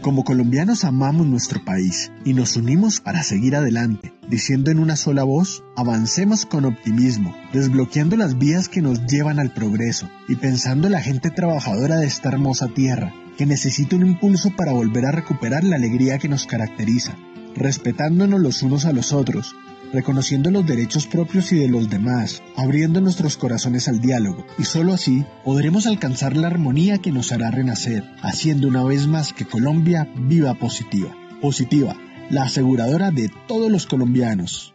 Como colombianos amamos nuestro país y nos unimos para seguir adelante, diciendo en una sola voz, avancemos con optimismo, desbloqueando las vías que nos llevan al progreso y pensando en la gente trabajadora de esta hermosa tierra, que necesita un impulso para volver a recuperar la alegría que nos caracteriza, respetándonos los unos a los otros, reconociendo los derechos propios y de los demás, abriendo nuestros corazones al diálogo, y solo así podremos alcanzar la armonía que nos hará renacer, haciendo una vez más que Colombia viva positiva. Positiva, la aseguradora de todos los colombianos.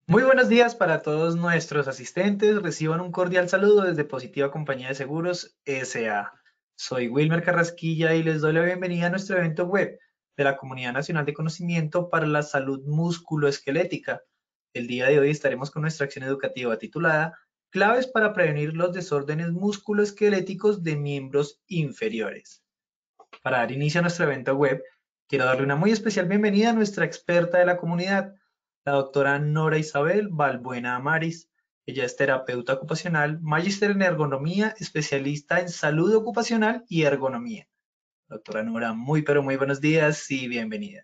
Muy buenos días para todos nuestros asistentes. Reciban un cordial saludo desde Positiva Compañía de Seguros S.A. Soy Wilmer Carrasquilla y les doy la bienvenida a nuestro evento web de la Comunidad Nacional de Conocimiento para la Salud Musculoesquelética. El día de hoy estaremos con nuestra acción educativa titulada Claves para prevenir los desórdenes musculoesqueléticos de miembros inferiores. Para dar inicio a nuestro evento web, quiero darle una muy especial bienvenida a nuestra experta de la comunidad, la doctora Nora Isabel Balbuena Amaris. Ella es terapeuta ocupacional, magíster en ergonomía, especialista en salud ocupacional y ergonomía. Doctora Nora, muy pero muy buenos días y bienvenida.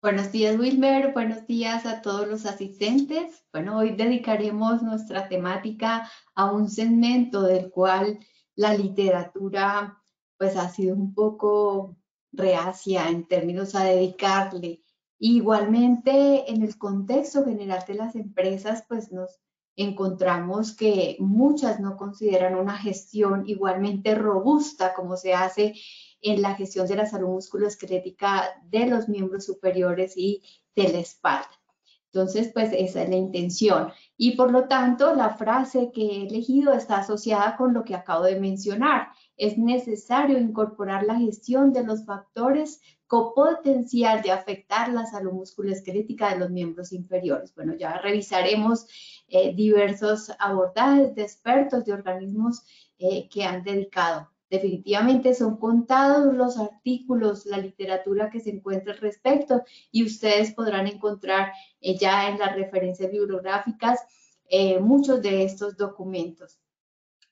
Buenos días, Wilmer. Buenos días a todos los asistentes. Bueno, hoy dedicaremos nuestra temática a un segmento del cual la literatura pues ha sido un poco reacia en términos a dedicarle. Igualmente, en el contexto general de las empresas, pues nos encontramos que muchas no consideran una gestión igualmente robusta como se hace en la gestión de la salud musculoesquelética de los miembros superiores y de la espalda. Entonces, pues esa es la intención. Y por lo tanto, la frase que he elegido está asociada con lo que acabo de mencionar. Es necesario incorporar la gestión de los factores con potencial de afectar la salud musculoesquelética de los miembros inferiores. Bueno, ya revisaremos diversos abordajes de expertos, de organismos que han dedicado. Definitivamente son contados los artículos, la literatura que se encuentra al respecto y ustedes podrán encontrar ya en las referencias bibliográficas muchos de estos documentos.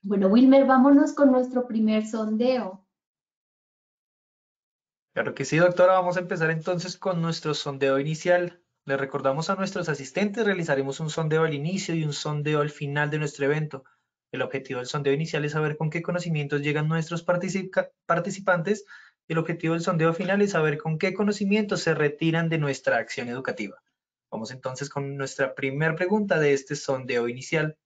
Bueno, Wilmer, vámonos con nuestro primer sondeo. Claro que sí, doctora. Vamos a empezar entonces con nuestro sondeo inicial. Le recordamos a nuestros asistentes, realizaremos un sondeo al inicio y un sondeo al final de nuestro evento. El objetivo del sondeo inicial es saber con qué conocimientos llegan nuestros participantes y el objetivo del sondeo final es saber con qué conocimientos se retiran de nuestra acción educativa. Vamos entonces con nuestra primera pregunta de este sondeo inicial.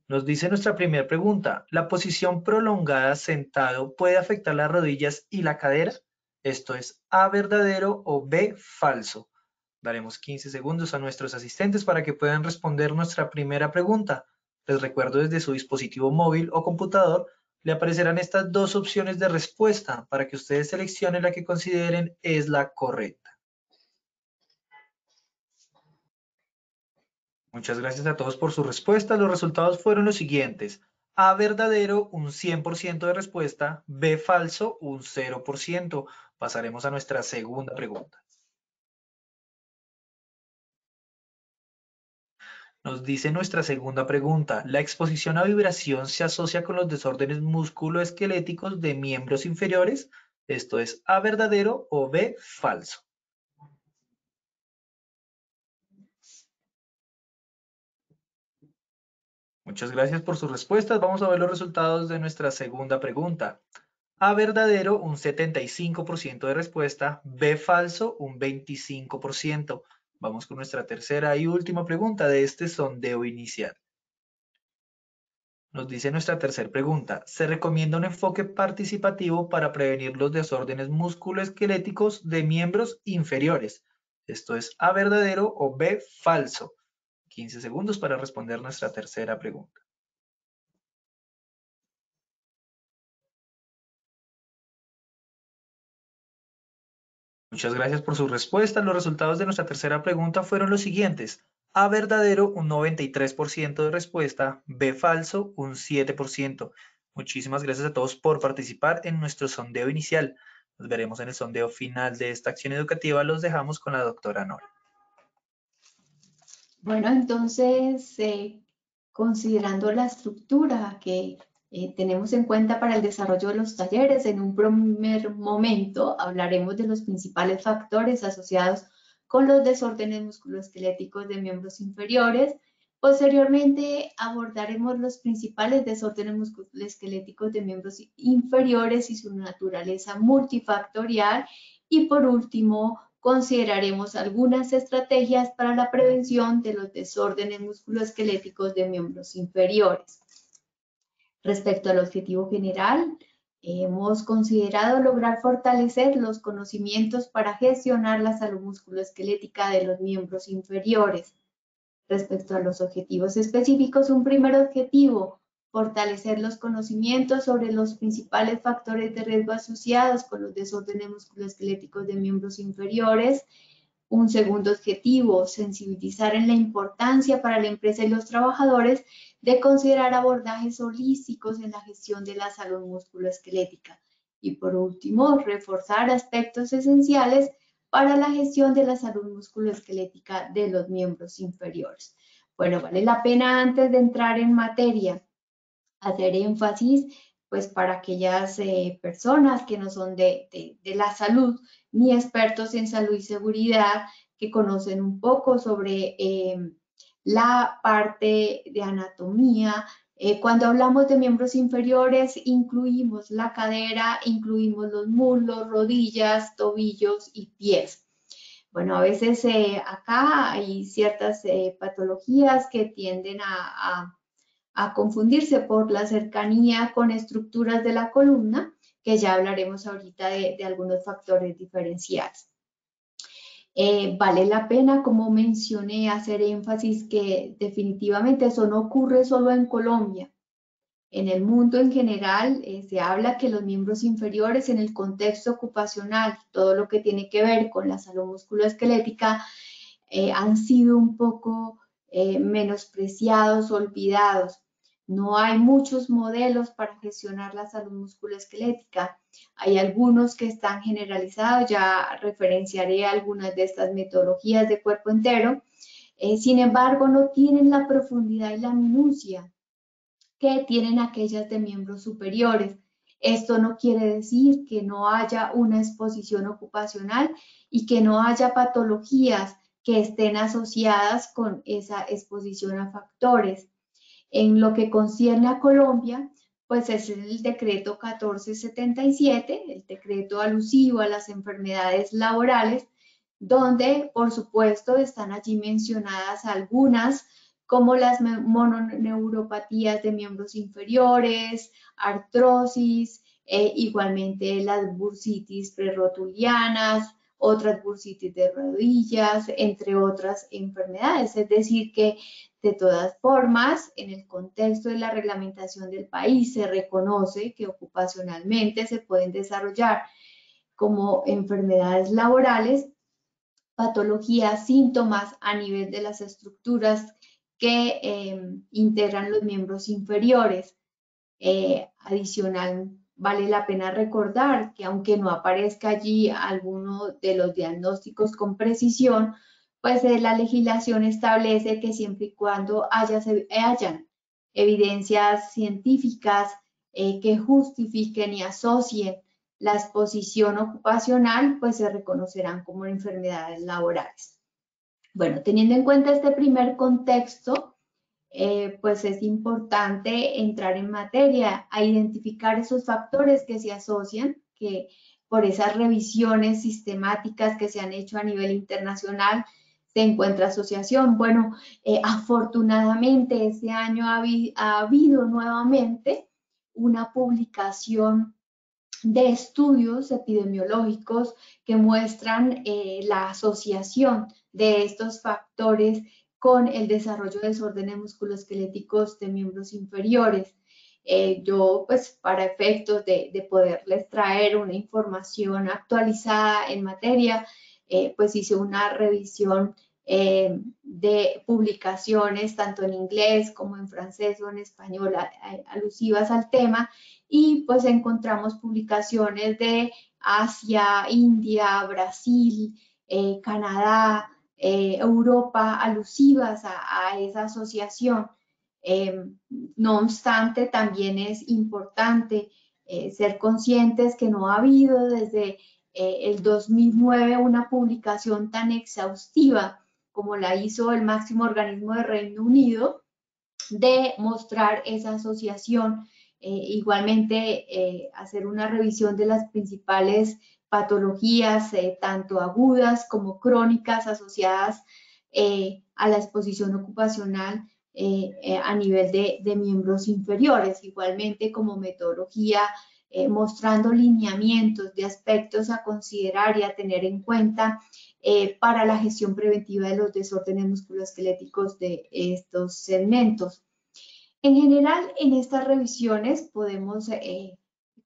Nos dice nuestra primera pregunta, ¿la posición prolongada sentado puede afectar las rodillas y la cadera? Esto es A, verdadero o B, falso. Daremos 15 segundos a nuestros asistentes para que puedan responder nuestra primera pregunta. Les recuerdo desde su dispositivo móvil o computador le aparecerán estas dos opciones de respuesta para que ustedes seleccionen la que consideren es la correcta. Muchas gracias a todos por su respuesta. Los resultados fueron los siguientes. A, verdadero, un 100% de respuesta. B, falso, un 0%. Pasaremos a nuestra segunda pregunta. Nos dice nuestra segunda pregunta, ¿la exposición a vibración se asocia con los desórdenes musculoesqueléticos de miembros inferiores? Esto es A, verdadero o B, falso. Muchas gracias por sus respuestas. Vamos a ver los resultados de nuestra segunda pregunta. A, verdadero, un 75% de respuesta. B, falso, un 25%. Vamos con nuestra tercera y última pregunta de este sondeo inicial. Nos dice nuestra tercera pregunta, ¿se recomienda un enfoque participativo para prevenir los desórdenes musculoesqueléticos de miembros inferiores? Esto es A, verdadero o B, falso. 15 segundos para responder nuestra tercera pregunta. Muchas gracias por su respuesta. Los resultados de nuestra tercera pregunta fueron los siguientes. A, verdadero, un 93% de respuesta. B, falso, un 7%. Muchísimas gracias a todos por participar en nuestro sondeo inicial. Nos veremos en el sondeo final de esta acción educativa. Los dejamos con la doctora Nora. Bueno, entonces, considerando la estructura que tenemos en cuenta para el desarrollo de los talleres, en un primer momento hablaremos de los principales factores asociados con los desórdenes musculoesqueléticos de miembros inferiores. Posteriormente abordaremos los principales desórdenes musculoesqueléticos de miembros inferiores y su naturaleza multifactorial. Y por último, consideraremos algunas estrategias para la prevención de los desórdenes musculoesqueléticos de miembros inferiores. Respecto al objetivo general, hemos considerado lograr fortalecer los conocimientos para gestionar la salud musculoesquelética de los miembros inferiores. Respecto a los objetivos específicos, un primer objetivo, fortalecer los conocimientos sobre los principales factores de riesgo asociados con los desórdenes musculoesqueléticos de miembros inferiores. Un segundo objetivo, sensibilizar en la importancia para la empresa y los trabajadores de considerar abordajes holísticos en la gestión de la salud musculoesquelética. Y por último, reforzar aspectos esenciales para la gestión de la salud musculoesquelética de los miembros inferiores. Bueno, vale la pena antes de entrar en materia hacer énfasis pues para aquellas personas que no son de la salud ni expertos en salud y seguridad, que conocen un poco sobre la parte de anatomía. Cuando hablamos de miembros inferiores, incluimos la cadera, incluimos los muslos, rodillas, tobillos y pies. Bueno, a veces acá hay ciertas patologías que tienden a confundirse por la cercanía con estructuras de la columna, que ya hablaremos ahorita de algunos factores diferenciales. Vale la pena, como mencioné, hacer énfasis que definitivamente eso no ocurre solo en Colombia. En el mundo en general se habla que los miembros inferiores en el contexto ocupacional, todo lo que tiene que ver con la salud musculoesquelética, han sido un poco menospreciados, olvidados. No hay muchos modelos para gestionar la salud musculoesquelética. Hay algunos que están generalizados, ya referenciaré algunas de estas metodologías de cuerpo entero. Sin embargo, no tienen la profundidad y la minucia que tienen aquellas de miembros superiores. Esto no quiere decir que no haya una exposición ocupacional y que no haya patologías que estén asociadas con esa exposición a factores. En lo que concierne a Colombia, pues es el decreto 1477, el decreto alusivo a las enfermedades laborales, donde por supuesto están allí mencionadas algunas como las mononeuropatías de miembros inferiores, artrosis, igualmente las bursitis prerrotulianas, otras bursitis de rodillas, entre otras enfermedades. Es decir, que de todas formas, en el contexto de la reglamentación del país, se reconoce que ocupacionalmente se pueden desarrollar como enfermedades laborales, patologías, síntomas a nivel de las estructuras que integran los miembros inferiores. Adicional, vale la pena recordar que aunque no aparezca allí alguno de los diagnósticos con precisión, pues la legislación establece que siempre y cuando hayan evidencias científicas que justifiquen y asocien la exposición ocupacional, pues se reconocerán como enfermedades laborales. Bueno, teniendo en cuenta este primer contexto, pues es importante entrar en materia, a identificar esos factores que se asocian, que por esas revisiones sistemáticas que se han hecho a nivel internacional se encuentra asociación. Bueno, afortunadamente este año ha habido nuevamente una publicación de estudios epidemiológicos que muestran la asociación de estos factores con el desarrollo de desórdenes musculoesqueléticos de miembros inferiores. Yo, pues, para efectos de poderles traer una información actualizada en materia, pues hice una revisión de publicaciones tanto en inglés como en francés o en español alusivas al tema, y pues encontramos publicaciones de Asia, India, Brasil, Canadá, Europa alusivas a esa asociación. No obstante, también es importante ser conscientes que no ha habido desde el 2009 una publicación tan exhaustiva como la hizo el máximo organismo de Reino Unido, de mostrar esa asociación. Igualmente, hacer una revisión de las principales patologías, tanto agudas como crónicas, asociadas a la exposición ocupacional a nivel de miembros inferiores. Igualmente, como metodología, mostrando lineamientos de aspectos a considerar y a tener en cuenta para la gestión preventiva de los desórdenes musculoesqueléticos de estos segmentos. En general, en estas revisiones podemos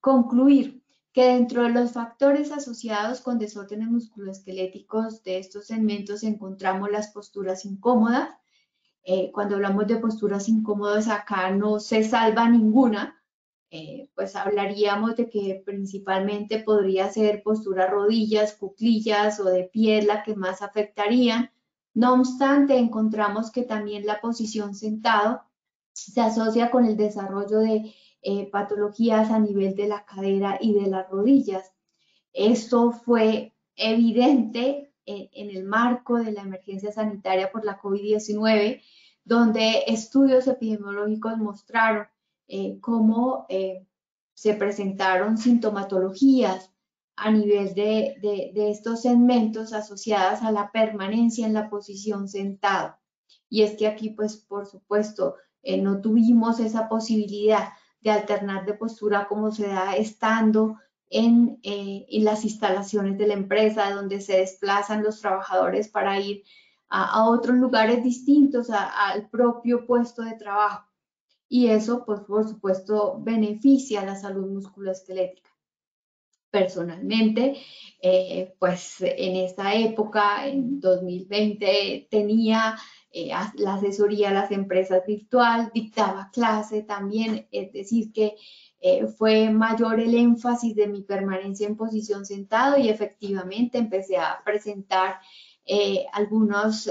concluir que dentro de los factores asociados con desórdenes musculoesqueléticos de estos segmentos encontramos las posturas incómodas. Cuando hablamos de posturas incómodas, acá no se salva ninguna. Pues hablaríamos de que principalmente podría ser postura rodillas, cuclillas o de pie la que más afectarían. No obstante, encontramos que también la posición sentado se asocia con el desarrollo de patologías a nivel de la cadera y de las rodillas. Esto fue evidente en el marco de la emergencia sanitaria por la COVID-19, donde estudios epidemiológicos mostraron cómo se presentaron sintomatologías a nivel de estos segmentos asociadas a la permanencia en la posición sentado. Y es que aquí, pues, por supuesto, no tuvimos esa posibilidad de alternar de postura como se da estando en las instalaciones de la empresa, donde se desplazan los trabajadores para ir a otros lugares distintos al propio puesto de trabajo. Y eso, pues, por supuesto, beneficia a la salud musculoesquelética. Personalmente, pues en esta época, en 2020, tenía la asesoría a las empresas virtual, dictaba clase también, es decir, que fue mayor el énfasis de mi permanencia en posición sentado y efectivamente empecé a presentar algunos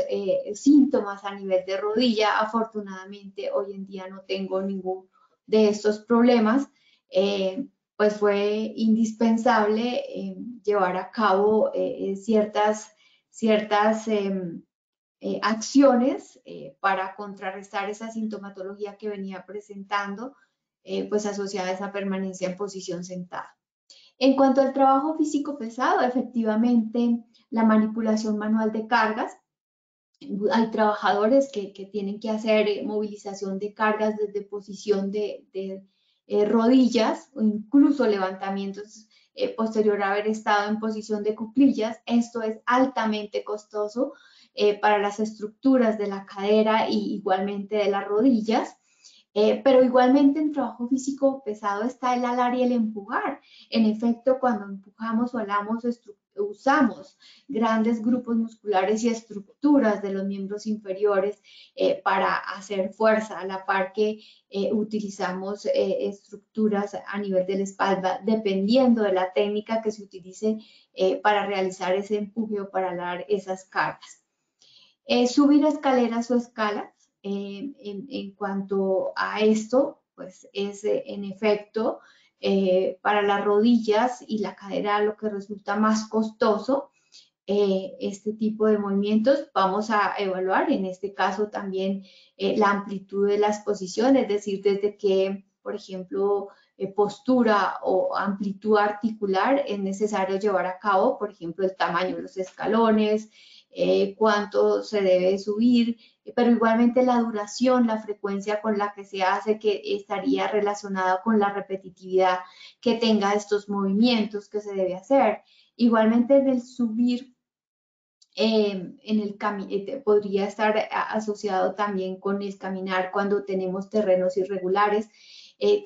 síntomas a nivel de rodilla. Afortunadamente, hoy en día no tengo ningún de estos problemas. Pues fue indispensable llevar a cabo ciertas acciones para contrarrestar esa sintomatología que venía presentando, pues asociada a esa permanencia en posición sentada. En cuanto al trabajo físico pesado, efectivamente, la manipulación manual de cargas, hay trabajadores que tienen que hacer movilización de cargas desde posición de rodillas o incluso levantamientos posterior a haber estado en posición de cuclillas. Esto es altamente costoso para las estructuras de la cadera y igualmente de las rodillas. Pero igualmente en trabajo físico pesado está el alar y el empujar. En efecto, cuando empujamos o alamos, usamos grandes grupos musculares y estructuras de los miembros inferiores para hacer fuerza, a la par que utilizamos estructuras a nivel de la espalda, dependiendo de la técnica que se utilice para realizar ese empuje o para alar esas cargas. Subir escaleras o escalas. En cuanto a esto, pues es en efecto para las rodillas y la cadera lo que resulta más costoso este tipo de movimientos. Vamos a evaluar en este caso también la amplitud de las posiciones, es decir, desde que, por ejemplo, postura o amplitud articular es necesario llevar a cabo, por ejemplo, el tamaño de los escalones, cuánto se debe subir, pero igualmente la duración, la frecuencia con la que se hace, que estaría relacionada con la repetitividad que tenga estos movimientos que se debe hacer. Igualmente en el subir, podría estar asociado también con el caminar cuando tenemos terrenos irregulares,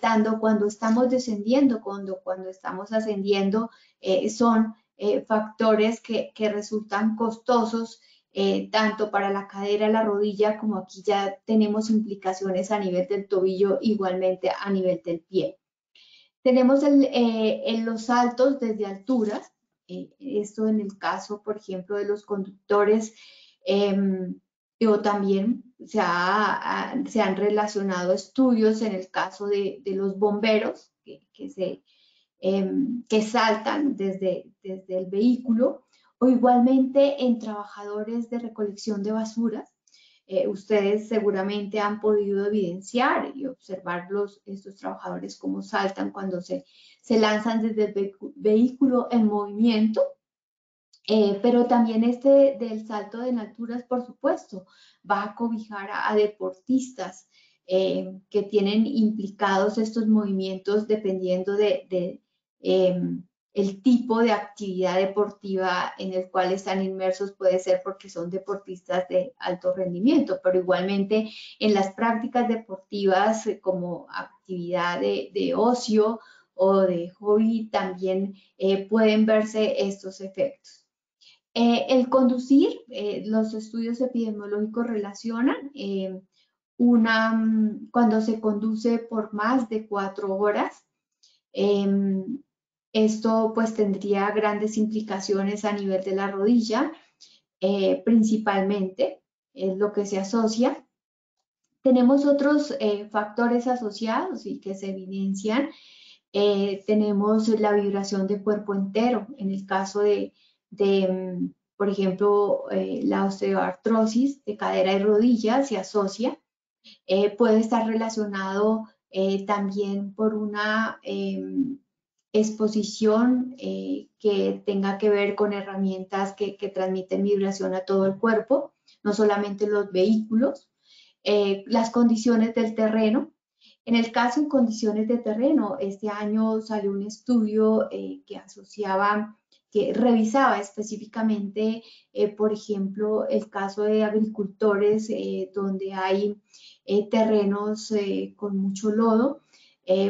tanto cuando estamos descendiendo, cuando estamos ascendiendo, son factores que resultan costosos tanto para la cadera, la rodilla, como aquí ya tenemos implicaciones a nivel del tobillo, igualmente a nivel del pie. Tenemos los saltos desde alturas, esto en el caso, por ejemplo, de los conductores O también se han relacionado estudios en el caso de los bomberos que saltan desde el vehículo, o igualmente en trabajadores de recolección de basuras. Ustedes seguramente han podido evidenciar y observar estos trabajadores cómo saltan cuando se lanzan desde el vehículo en movimiento. Pero también del salto en alturas, por supuesto, va a cobijar a deportistas que tienen implicados estos movimientos dependiendo el tipo de actividad deportiva en el cual están inmersos. Puede ser porque son deportistas de alto rendimiento, pero igualmente en las prácticas deportivas como actividad de ocio o de hobby también pueden verse estos efectos. El conducir, los estudios epidemiológicos relacionan cuando se conduce por más de 4 horas. Esto pues tendría grandes implicaciones a nivel de la rodilla, principalmente, es lo que se asocia. Tenemos otros factores asociados y que se evidencian. Tenemos la vibración de cuerpo entero, en el caso por ejemplo, la osteoartrosis de cadera y rodilla se asocia. Puede estar relacionado también por una exposición que tenga que ver con herramientas que transmiten vibración a todo el cuerpo, no solamente los vehículos. Las condiciones del terreno. En el caso en condiciones de terreno, este año salió un estudio que revisaba específicamente, por ejemplo, el caso de agricultores donde hay terrenos con mucho lodo,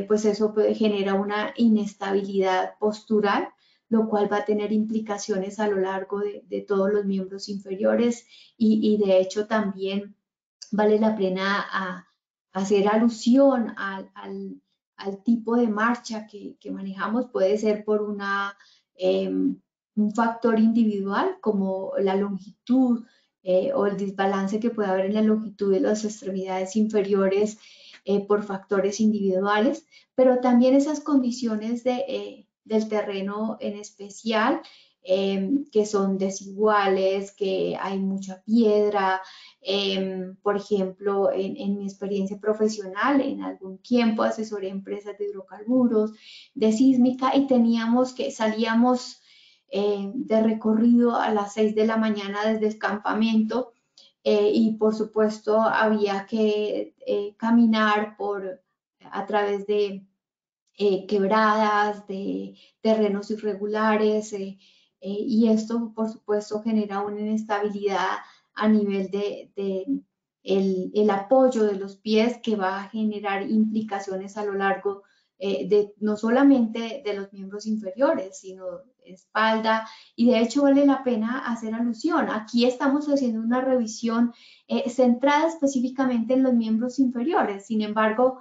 pues eso genera una inestabilidad postural, lo cual va a tener implicaciones a lo largo de todos los miembros inferiores y de hecho también vale la pena hacer alusión al tipo de marcha que manejamos. Puede ser por un factor individual como la longitud o el desbalance que puede haber en la longitud de las extremidades inferiores por factores individuales, pero también esas condiciones del terreno en especial que son desiguales, que hay mucha piedra. Por ejemplo, en mi experiencia profesional, en algún tiempo asesoré empresas de hidrocarburos, de sísmica, y salíamos de recorrido a las 6 de la mañana desde el campamento y por supuesto había que caminar a través de quebradas, de terrenos irregulares, y esto por supuesto genera una inestabilidad a nivel el apoyo de los pies, que va a generar implicaciones a lo largo no solamente de los miembros inferiores, sino espalda, y de hecho vale la pena hacer alusión. Aquí estamos haciendo una revisión centrada específicamente en los miembros inferiores. Sin embargo,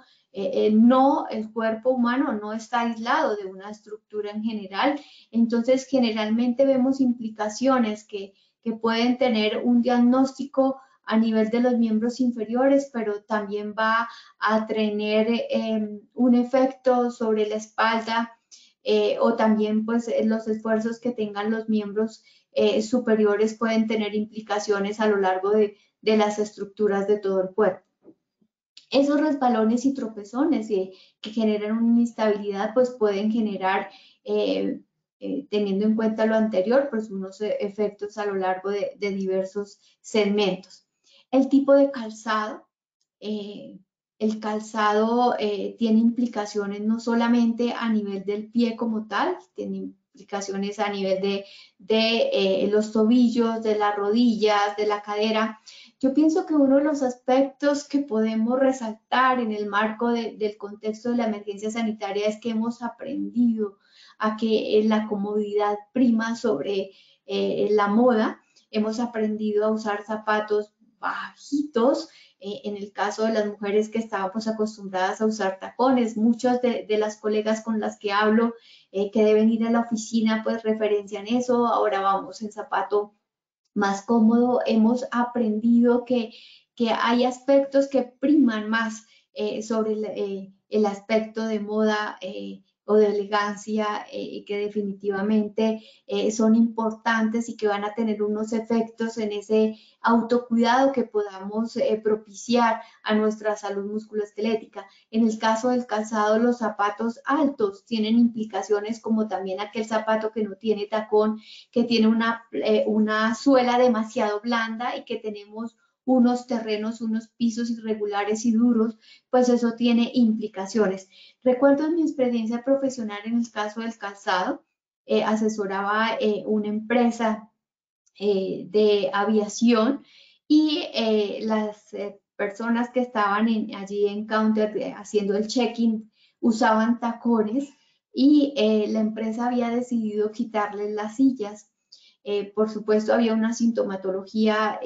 no, el cuerpo humano no está aislado de una estructura en general, entonces generalmente vemos implicaciones que pueden tener un diagnóstico a nivel de los miembros inferiores, pero también va a tener un efecto sobre la espalda o también pues los esfuerzos que tengan los miembros superiores pueden tener implicaciones a lo largo de las estructuras de todo el cuerpo. Esos resbalones y tropezones que generan una inestabilidad, pues pueden generar, teniendo en cuenta lo anterior, pues unos efectos a lo largo de diversos segmentos. El tipo de calzado. El calzado tiene implicaciones no solamente a nivel del pie como tal, tiene implicaciones a nivel de los tobillos, de las rodillas, de la cadera. Yo pienso que uno de los aspectos que podemos resaltar en el marco del contexto de la emergencia sanitaria es que hemos aprendido a que la comodidad prima sobre la moda. Hemos aprendido a usar zapatos bajitos, en el caso de las mujeres que estábamos acostumbradas a usar tacones. Muchas de las colegas con las que hablo que deben ir a la oficina pues referencian eso. Ahora vamos en zapato más cómodo. Hemos aprendido que hay aspectos que priman más sobre el aspecto de moda o de elegancia, que definitivamente son importantes y que van a tener unos efectos en ese autocuidado que podamos propiciar a nuestra salud musculoesquelética. En el caso del calzado, los zapatos altos tienen implicaciones, como también aquel zapato que no tiene tacón, que tiene una suela demasiado blanda y que tenemos unos terrenos, unos pisos irregulares y duros, pues eso tiene implicaciones. Recuerdo en mi experiencia profesional en el caso del calzado, asesoraba una empresa de aviación y las personas que estaban allí en counter haciendo el check-in usaban tacones y la empresa había decidido quitarles las sillas. Por supuesto, había una sintomatología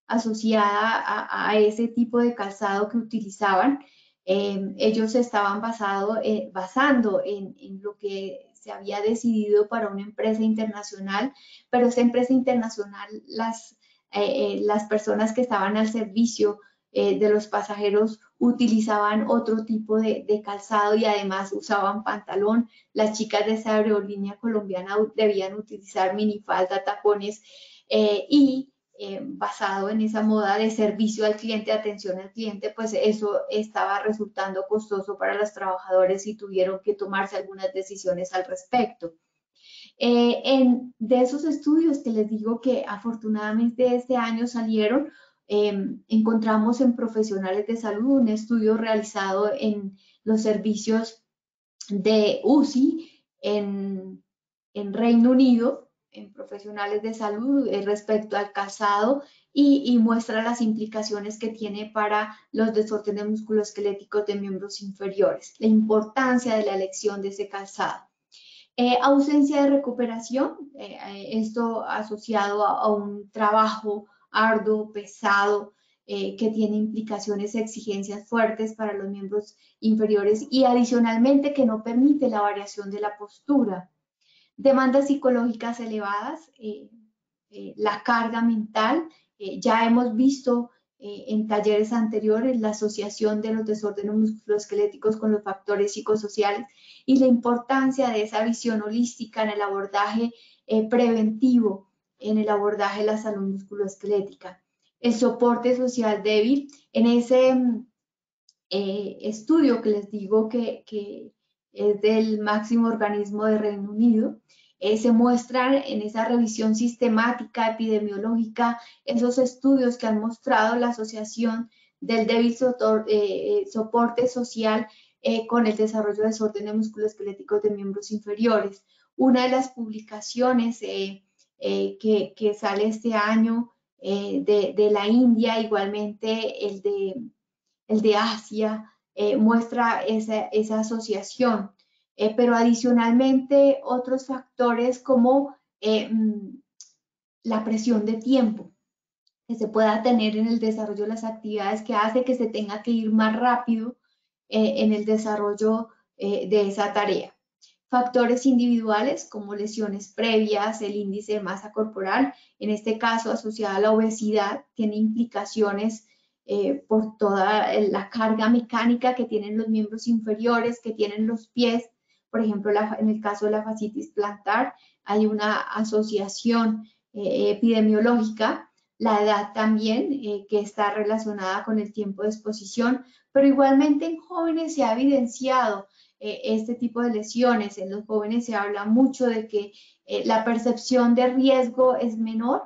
asociada a ese tipo de calzado que utilizaban. Ellos estaban basando en lo que se había decidido para una empresa internacional, pero esa empresa internacional, las personas que estaban al servicio de los pasajeros utilizaban otro tipo de calzado y además usaban pantalón. Las chicas de esa aerolínea colombiana debían utilizar minifalda, tacones y basado en esa moda de servicio al cliente, atención al cliente, pues eso estaba resultando costoso para los trabajadores y tuvieron que tomarse algunas decisiones al respecto. De esos estudios que les digo que afortunadamente este año salieron, encontramos en profesionales de salud un estudio realizado en los servicios de UCI en Reino Unido, en profesionales de salud respecto al calzado y muestra las implicaciones que tiene para los desórdenes musculoesqueléticos de miembros inferiores, la importancia de la elección de ese calzado. Ausencia de recuperación, esto asociado a un trabajo arduo, pesado, que tiene implicaciones, exigencias fuertes para los miembros inferiores y adicionalmente que no permite la variación de la postura. Demandas psicológicas elevadas, la carga mental, ya hemos visto en talleres anteriores la asociación de los desórdenes musculoesqueléticos con los factores psicosociales y la importancia de esa visión holística en el abordaje preventivo, en el abordaje de la salud musculoesquelética. El soporte social débil, en ese estudio que les digo que es del máximo organismo de Reino Unido, se muestran en esa revisión sistemática epidemiológica esos estudios que han mostrado la asociación del débil soporte social con el desarrollo de desórdenes musculoesqueléticos de miembros inferiores. Una de las publicaciones que sale este año de la India, igualmente el de Asia, muestra esa asociación. Pero adicionalmente otros factores como la presión de tiempo que se pueda tener en el desarrollo de las actividades que hace que se tenga que ir más rápido en el desarrollo de esa tarea. Factores individuales como lesiones previas, el índice de masa corporal, en este caso asociada a la obesidad, tiene implicaciones por toda la carga mecánica que tienen los miembros inferiores, que tienen los pies. Por ejemplo, en el caso de la fascitis plantar, hay una asociación epidemiológica, la edad también, que está relacionada con el tiempo de exposición, pero igualmente en jóvenes se ha evidenciado este tipo de lesiones. En los jóvenes se habla mucho de que la percepción de riesgo es menor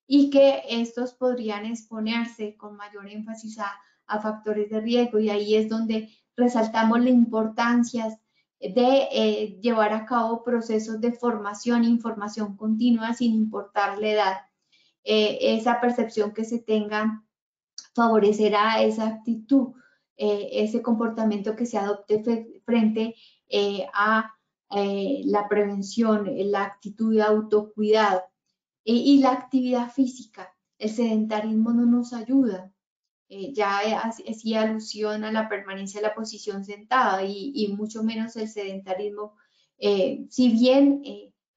y que estos podrían exponerse con mayor énfasis a factores de riesgo, y ahí es donde resaltamos la importancia de llevar a cabo procesos de formación e información continua sin importar la edad. Esa percepción que se tenga favorecerá esa actitud, ese comportamiento que se adopte frente a la prevención, la actitud de autocuidado y la actividad física. El sedentarismo no nos ayuda. Ya hacía alusión a la permanencia de la posición sentada y mucho menos el sedentarismo. Si bien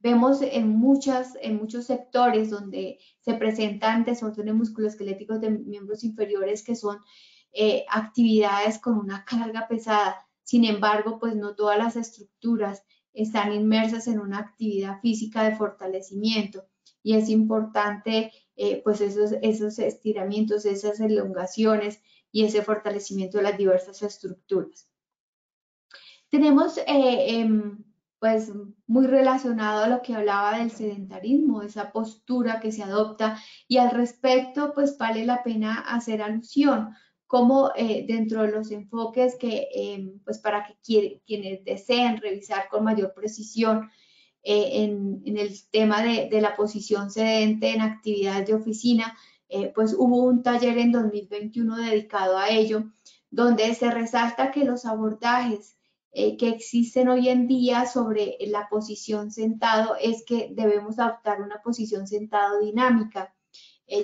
Vemos en muchos sectores donde se presentan desórdenes musculoesqueléticos de miembros inferiores que son actividades con una carga pesada. Sin embargo, pues no todas las estructuras están inmersas en una actividad física de fortalecimiento y es importante pues esos estiramientos, esas elongaciones y ese fortalecimiento de las diversas estructuras. Tenemos pues muy relacionado a lo que hablaba del sedentarismo, esa postura que se adopta, y al respecto pues vale la pena hacer alusión como dentro de los enfoques que pues para que quienes deseen revisar con mayor precisión en el tema de la posición sedente en actividades de oficina, pues hubo un taller en 2021 dedicado a ello, donde se resalta que los abordajes que existen hoy en día sobre la posición sentado es que debemos adoptar una posición sentado dinámica.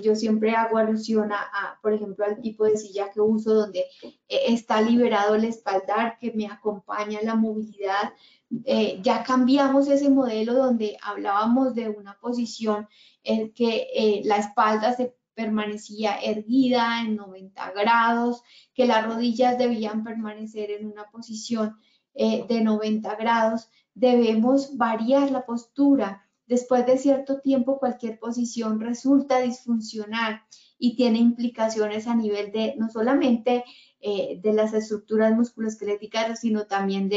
Yo siempre hago alusión por ejemplo, al tipo de silla que uso, donde está liberado el espaldar, que me acompaña la movilidad. Ya cambiamos ese modelo donde hablábamos de una posición en que la espalda se permanecía erguida en 90 grados, que las rodillas debían permanecer en una posición de 90 grados. Debemos variar la postura. Después de cierto tiempo, cualquier posición resulta disfuncional y tiene implicaciones a nivel de, no solamente de las estructuras musculoesqueléticas, sino también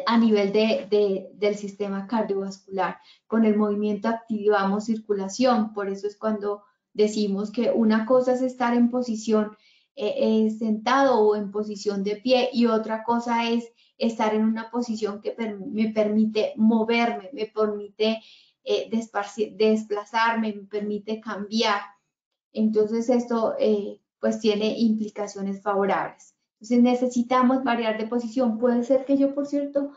a nivel del sistema cardiovascular. Con el movimiento activamos circulación, por eso es cuando decimos que una cosa es estar en posición sentado o en posición de pie, y otra cosa es estar en una posición que me permite moverme, me permite desplazarme, me permite cambiar. Entonces esto pues tiene implicaciones favorables. Entonces necesitamos variar de posición. Puede ser que yo, por cierto,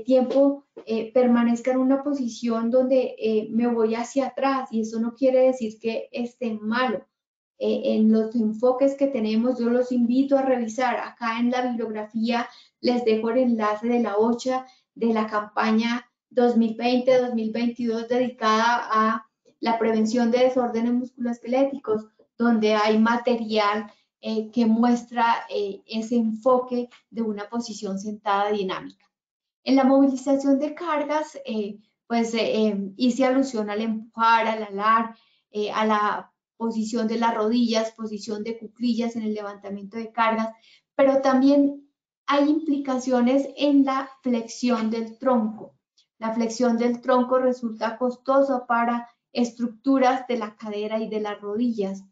tiempo permanezca en una posición donde me voy hacia atrás, y eso no quiere decir que esté malo. En los enfoques que tenemos, yo los invito a revisar. Acá en la bibliografía les dejo el enlace de la OCHA de la campaña 2020-2022 dedicada a la prevención de desórdenes musculoesqueléticos, donde hay material que muestra ese enfoque de una posición sentada dinámica. En la movilización de cargas, pues hice alusión al empujar, al alar, a la posición de las rodillas, posición de cuclillas en el levantamiento de cargas, pero también hay implicaciones en la flexión del tronco. La flexión del tronco resulta costosa para estructuras de la cadera y de las rodillas.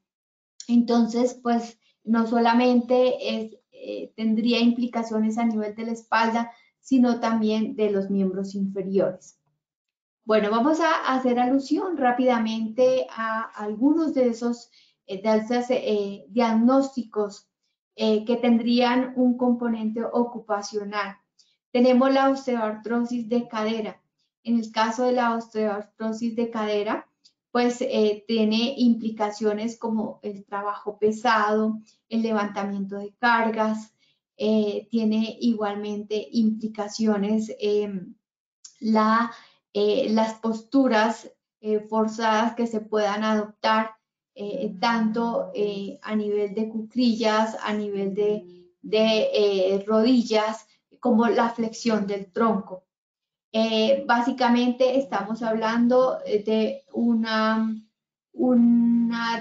Entonces, pues no solamente tendría implicaciones a nivel de la espalda, sino también de los miembros inferiores. Bueno, vamos a hacer alusión rápidamente a algunos de esos diagnósticos que tendrían un componente ocupacional. Tenemos la osteoartrosis de cadera. En el caso de la osteoartrosis de cadera, pues tiene implicaciones como el trabajo pesado, el levantamiento de cargas, tiene igualmente implicaciones las posturas forzadas que se puedan adoptar, tanto a nivel de cuclillas, a nivel de rodillas, como la flexión del tronco. Básicamente estamos hablando de una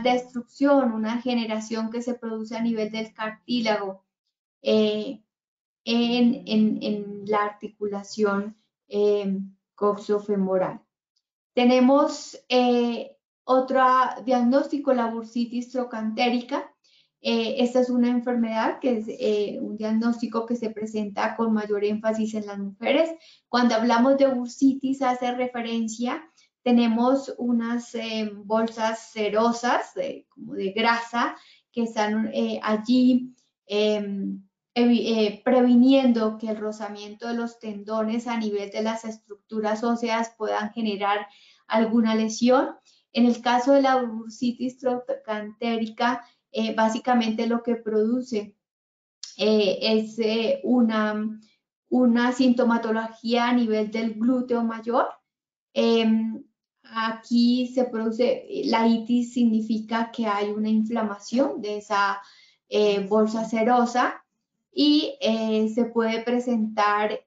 destrucción, una generación que se produce a nivel del cartílago en la articulación coxofemoral. Tenemos otro diagnóstico, la bursitis trocantérica. Esta es una enfermedad que es un diagnóstico que se presenta con mayor énfasis en las mujeres. Cuando hablamos de bursitis hace referencia, tenemos unas bolsas cerosas como de grasa que están allí previniendo que el rozamiento de los tendones a nivel de las estructuras óseas puedan generar alguna lesión. En el caso de la bursitis trocantérica, básicamente lo que produce es una sintomatología a nivel del glúteo mayor, Aquí se produce, la itis significa que hay una inflamación de esa bolsa serosa y se puede presentar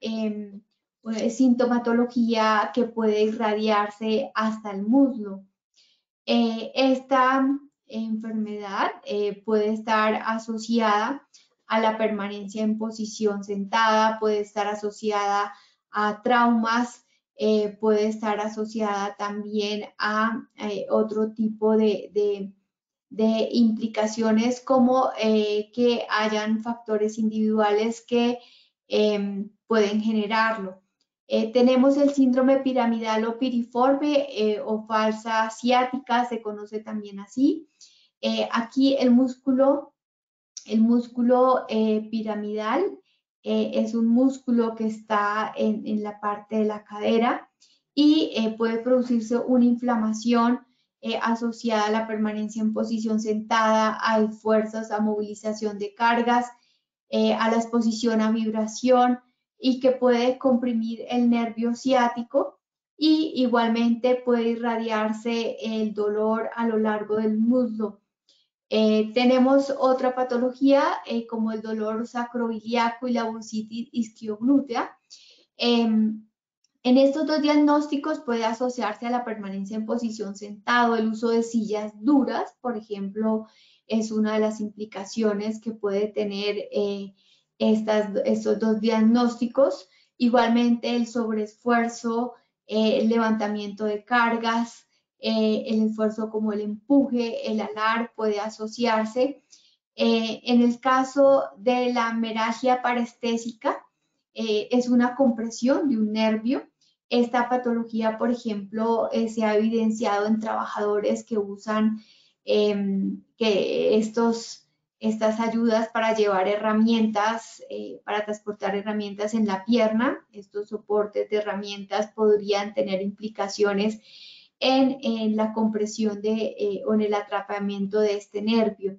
sintomatología que puede irradiarse hasta el muslo. Esta enfermedad puede estar asociada a la permanencia en posición sentada, puede estar asociada a traumas, puede estar asociada también a otro tipo de implicaciones como que hayan factores individuales que pueden generarlo. Tenemos el síndrome piramidal o piriforme o falsa ciática, se conoce también así. Aquí el músculo piramidal es un músculo que está en la parte de la cadera y puede producirse una inflamación asociada a la permanencia en posición sentada, a esfuerzos, a movilización de cargas, a la exposición a vibración y que puede comprimir el nervio ciático y igualmente puede irradiarse el dolor a lo largo del muslo. Tenemos otra patología como el dolor sacroiliaco y la bursitis isquioglútea. En estos dos diagnósticos puede asociarse a la permanencia en posición sentado, el uso de sillas duras, por ejemplo, es una de las implicaciones que puede tener estos dos diagnósticos. Igualmente el sobreesfuerzo, el levantamiento de cargas, el esfuerzo como el empuje, el alar puede asociarse. En el caso de la hemorragia parestésica, es una compresión de un nervio. Esta patología, por ejemplo, se ha evidenciado en trabajadores que usan estas ayudas para llevar herramientas, para transportar herramientas en la pierna. Estos soportes de herramientas podrían tener implicaciones en la compresión o en el atrapamiento de este nervio.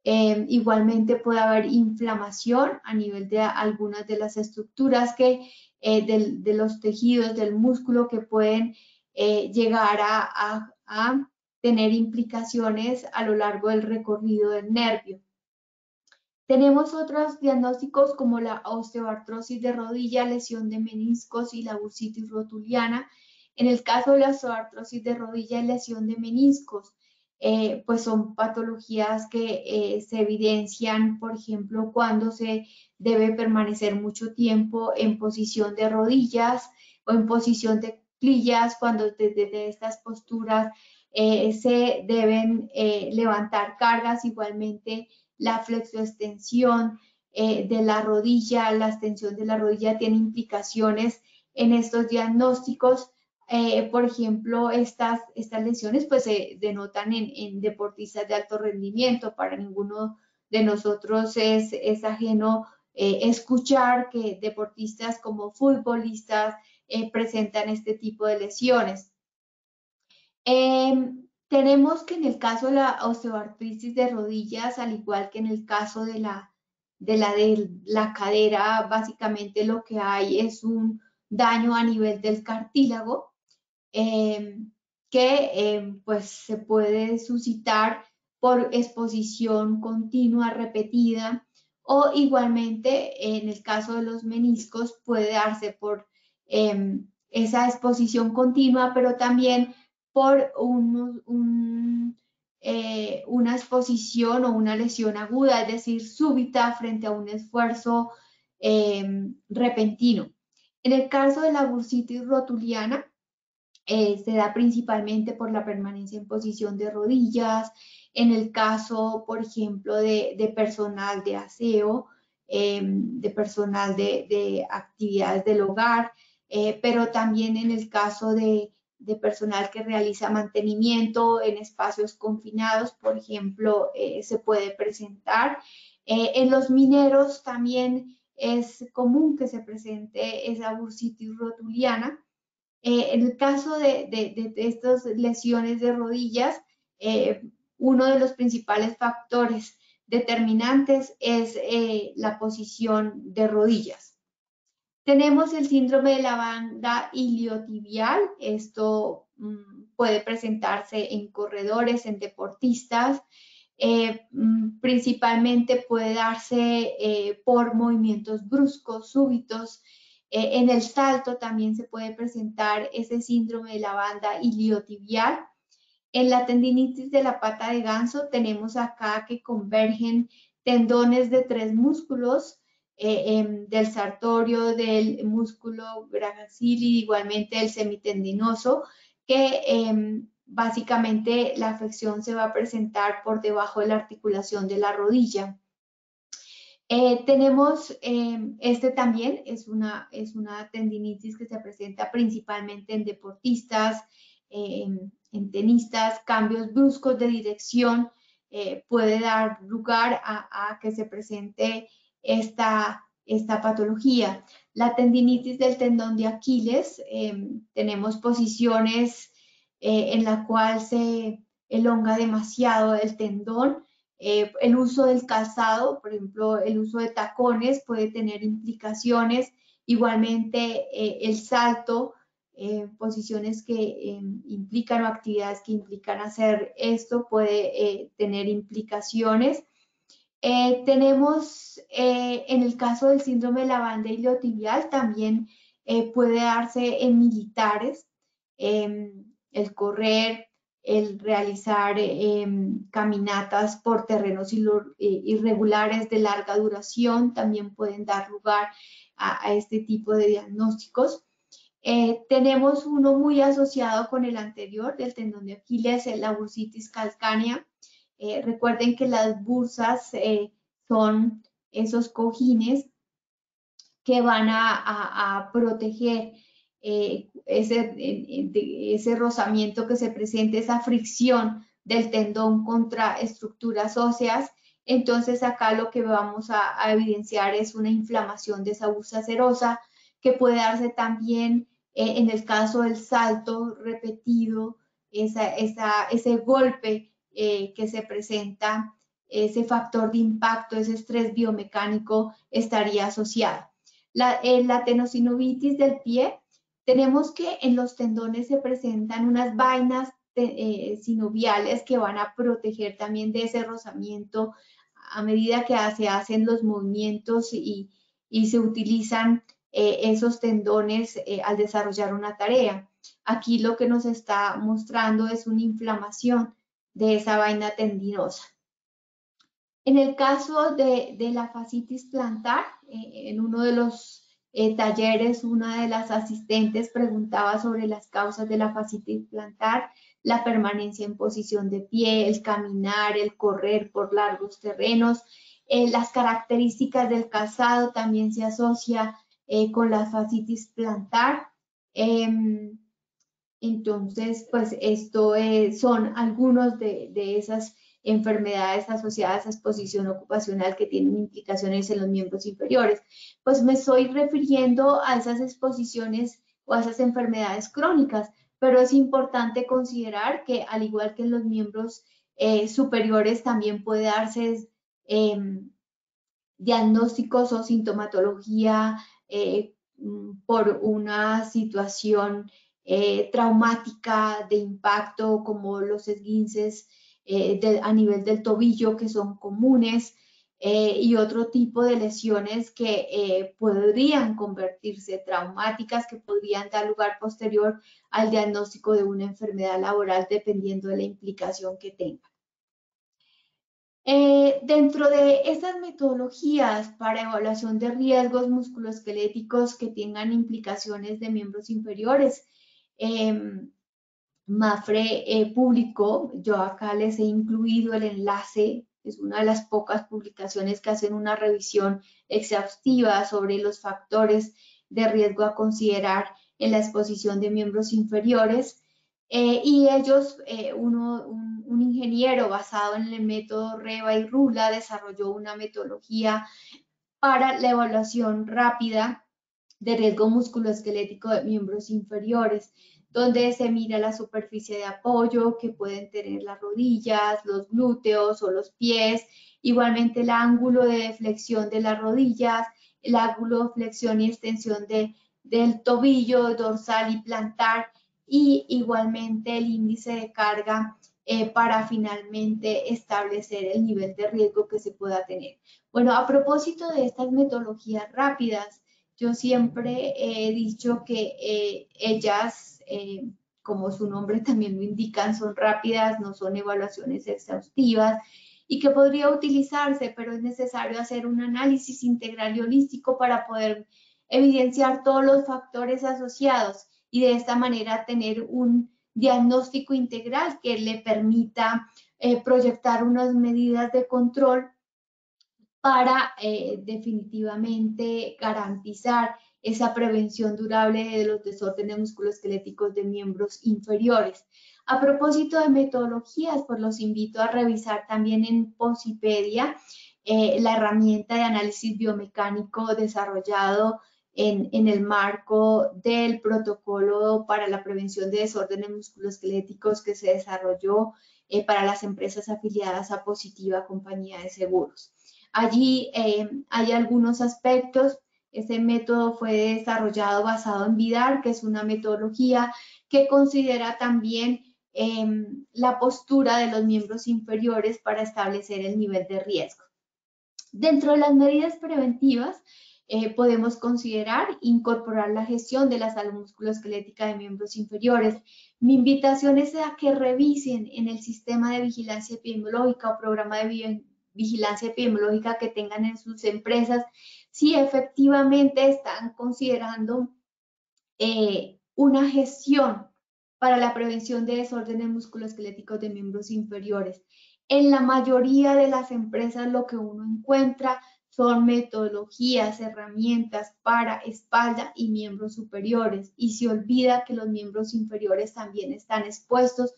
Igualmente puede haber inflamación a nivel de algunas de las estructuras de los tejidos del músculo que pueden llegar a tener implicaciones a lo largo del recorrido del nervio. Tenemos otros diagnósticos como la osteoartrosis de rodilla, lesión de meniscos y la bursitis rotuliana. En el caso de la osteoartrosis de rodilla y lesión de meniscos, pues son patologías que se evidencian, por ejemplo, cuando se debe permanecer mucho tiempo en posición de rodillas o en posición de cuclillas, cuando desde estas posturas se deben levantar cargas. Igualmente la flexoextensión de la rodilla, la extensión de la rodilla tiene implicaciones en estos diagnósticos. Por ejemplo, estas lesiones pues se denotan en deportistas de alto rendimiento. Para ninguno de nosotros es ajeno escuchar que deportistas como futbolistas presentan este tipo de lesiones. Tenemos que en el caso de la osteoartritis de rodillas, al igual que en el caso de la cadera, básicamente lo que hay es un daño a nivel del cartílago que pues se puede suscitar por exposición continua, repetida, o igualmente en el caso de los meniscos puede darse por esa exposición continua, pero también por una exposición o una lesión aguda, es decir, súbita frente a un esfuerzo repentino. En el caso de la bursitis rotuliana, se da principalmente por la permanencia en posición de rodillas. En el caso, por ejemplo, de personal de aseo, de personal de actividades del hogar, pero también en el caso de personal que realiza mantenimiento en espacios confinados, por ejemplo, se puede presentar. En los mineros también es común que se presente esa bursitis rotuliana. En el caso de estas lesiones de rodillas, uno de los principales factores determinantes es la posición de rodillas. Tenemos el síndrome de la banda iliotibial. Esto puede presentarse en corredores, en deportistas. Principalmente puede darse por movimientos bruscos, súbitos. En el salto también se puede presentar ese síndrome de la banda iliotibial. En la tendinitis de la pata de ganso tenemos acá que convergen tendones de 3 músculos, del sartorio, del músculo gracili, igualmente el semitendinoso, que básicamente la afección se va a presentar por debajo de la articulación de la rodilla. Tenemos, este también es una tendinitis que se presenta principalmente en deportistas, en tenistas. Cambios bruscos de dirección puede dar lugar a que se presente esta patología. La tendinitis del tendón de Aquiles, tenemos posiciones en la cual se elonga demasiado el tendón. El uso del calzado, por ejemplo, el uso de tacones puede tener implicaciones. Igualmente, el salto, posiciones que implican o actividades que implican hacer esto puede tener implicaciones. Tenemos, en el caso del síndrome de la banda iliotibial, también puede darse en militares, el correr, el realizar caminatas por terrenos irregulares de larga duración, también pueden dar lugar a este tipo de diagnósticos. Tenemos uno muy asociado con el anterior, del tendón de Aquiles, la bursitis calcánea. Recuerden que las bursas son esos cojines que van a proteger ese rozamiento que se presente, esa fricción del tendón contra estructuras óseas. Entonces acá lo que vamos a evidenciar es una inflamación de esa bursa serosa, que puede darse también en el caso del salto repetido, ese golpe que se presenta, ese factor de impacto, ese estrés biomecánico estaría asociado. La tenosinovitis del pie, tenemos que en los tendones se presentan unas vainas sinoviales que van a proteger también de ese rozamiento a medida que se hacen los movimientos y se utilizan esos tendones al desarrollar una tarea. Aquí lo que nos está mostrando es una inflamación de esa vaina tendinosa. En el caso de la fascitis plantar, en uno de los talleres, una de las asistentes preguntaba sobre las causas de la fascitis plantar, la permanencia en posición de pie, el caminar, el correr por largos terrenos. Las características del calzado también se asocia con la fascitis plantar. Entonces, pues esto son algunos de esas enfermedades asociadas a exposición ocupacional que tienen implicaciones en los miembros inferiores. Pues me estoy refiriendo a esas exposiciones o a esas enfermedades crónicas, pero es importante considerar que al igual que en los miembros superiores también puede darse diagnósticos o sintomatología por una situación traumática de impacto, como los esguinces a nivel del tobillo, que son comunes, y otro tipo de lesiones que podrían convertirse traumáticas, que podrían dar lugar posterior al diagnóstico de una enfermedad laboral, dependiendo de la implicación que tenga. Dentro de estas metodologías para evaluación de riesgos musculoesqueléticos que tengan implicaciones de miembros inferiores, MAFRE publicó, yo acá les he incluido el enlace, es una de las pocas publicaciones que hacen una revisión exhaustiva sobre los factores de riesgo a considerar en la exposición de miembros inferiores. Y ellos, un ingeniero basado en el método Reva y Rula, desarrolló una metodología para la evaluación rápida de riesgo musculoesquelético de miembros inferiores, donde se mira la superficie de apoyo que pueden tener las rodillas, los glúteos o los pies, igualmente el ángulo de deflexión de las rodillas, la glúteo-flexión y extensión del tobillo, dorsal y plantar, y igualmente el índice de carga para finalmente establecer el nivel de riesgo que se pueda tener. Bueno, a propósito de estas metodologías rápidas, yo siempre he dicho que ellas, como su nombre también lo indican, son rápidas, no son evaluaciones exhaustivas y que podría utilizarse, pero es necesario hacer un análisis integral y holístico para poder evidenciar todos los factores asociados y de esta manera tener un diagnóstico integral que le permita proyectar unas medidas de control para definitivamente garantizar esa prevención durable de los desórdenes musculoesqueléticos de miembros inferiores. A propósito de metodologías, pues los invito a revisar también en Posipedia la herramienta de análisis biomecánico desarrollado en el marco del protocolo para la prevención de desórdenes musculoesqueléticos que se desarrolló para las empresas afiliadas a Positiva Compañía de Seguros. Allí hay algunos aspectos. Este método fue desarrollado basado en VIDAR, que es una metodología que considera también la postura de los miembros inferiores para establecer el nivel de riesgo. Dentro de las medidas preventivas, podemos considerar incorporar la gestión de la salud musculoesquelética de miembros inferiores. Mi invitación es a que revisen en el sistema de vigilancia epidemiológica o programa de vigilancia epidemiológica que tengan en sus empresas, si efectivamente están considerando una gestión para la prevención de desórdenes musculoesqueléticos de miembros inferiores. En la mayoría de las empresas lo que uno encuentra son metodologías, herramientas para espalda y miembros superiores, y se olvida que los miembros inferiores también están expuestos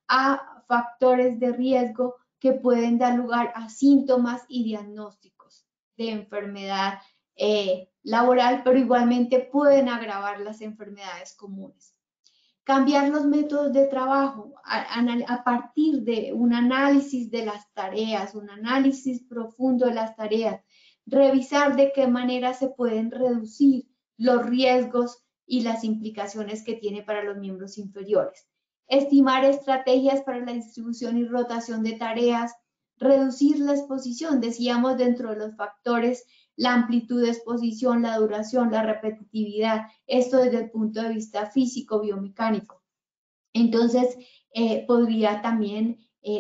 a factores de riesgo que pueden dar lugar a síntomas y diagnósticos de enfermedad laboral, pero igualmente pueden agravar las enfermedades comunes. Cambiar los métodos de trabajo a partir de un análisis de las tareas, un análisis profundo de las tareas, revisar de qué manera se pueden reducir los riesgos y las implicaciones que tiene para los miembros inferiores. Estimar estrategias para la distribución y rotación de tareas, reducir la exposición, decíamos dentro de los factores, la amplitud de exposición, la duración, la repetitividad, esto desde el punto de vista físico, biomecánico. Entonces, podría también